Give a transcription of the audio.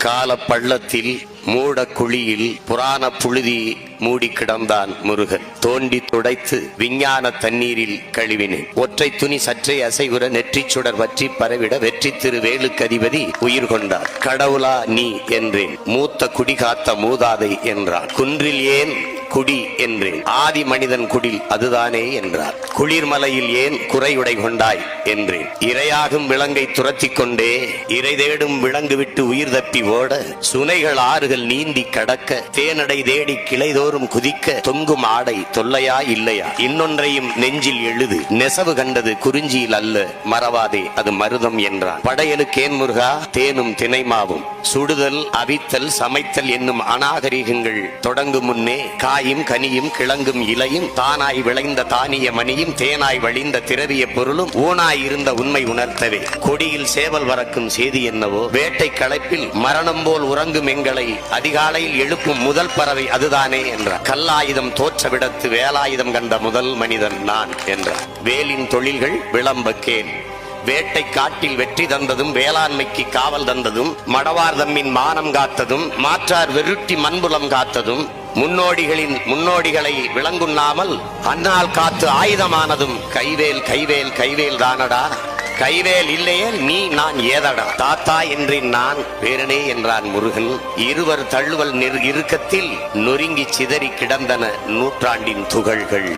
கால பள்ளத்தில் மூட குழியில் புராண புழுதி மூடி கிடந்தான் முருகன். தோண்டி துடைத்து விஞ்ஞான தண்ணீரில் கழுவினேன். ஒற்றை துணி சற்றே அசைவுற நெற்றிச் சுடர் பற்றி பரவிட வெற்றி திரு வேலுக்கு அதிபதி உயிர் கொண்டார். கடவுளா நீ என்றேன். மூத்த குடி காத்த மூதாதை என்றான். குன்றில் ஏன் குடி என்றேன். ஆதி மனிதன் குடில் அதுதானே என்றார். குளிர்மலையில் ஏன் குறையுடை கொண்டாய் என்றேன். இரையாகும் விலங்கை துரத்தி கொண்டே இறை தேடும் விலங்கு விட்டு உயிர் தப்பி ஓட சுனைகள் ஆறுகள் நீந்தி கடக்க தேனடை தேடி கிளைதோறும் குதிக்க தொங்கும் ஆடை தொல்லையா இல்லையா இன்னொன்றையும் நெஞ்சில் எழுது நெசவு கண்டது குறிஞ்சியில் அல்ல மறவாதே அது மருதம் என்றான். படையலுக்கு ஏன் முருகா தேனும் தினைமாவும் சுடுதல் அவித்தல் சமைத்தல் என்னும் அநாகரிகங்கள் தொடங்கும் முன்னே காயும் கனியும் கிழங்கும் இலையும் தானாய் விளைந்த தானிய மணியும் தேனாய் வழிந்த திரவிய பொருளும் ஊனாய் இருந்த உண்மை உணர்த்தவே கொடியில் சேவல் வரக்கும் செய்தி என்னவோ வேட்டை களைப்பில் மரணம் போல் உறங்கும் எங்களை அதிகாலையில் எழுப்பும் முதல் பறவை அதுதானே என்றார். கல்லாயுதம் தோற்ற விடத்து வேலாயுதம் கண்ட முதல் மனிதன் நான் என்றார். வேலின் தொழில்கள் விளம்பக்கேன். வேட்டை காட்டில் வெற்றி தந்ததும் வேளாண்மைக்கு காவல் தந்ததும் மடவார் தம்மின் மானம் காத்ததும் மாற்றார் வெருட்டி மண்புலம் காத்ததும் முன்னோடிகளை விளங்குண்ணாமல் அந்நாள் காத்து ஆயுதமானதும் கைவேல் கைவேல் கைவேல் தானடா. கைவேல் இல்லையே நீ நான் ஏதடா. தாத்தா என்றேன் நான் பேரனே என்றான் முருகன். இருவர் தள்ளுவல் இறுக்கத்தில் நொறுங்கி சிதறி கிடந்தன நூற்றாண்டின் துகள்கள்.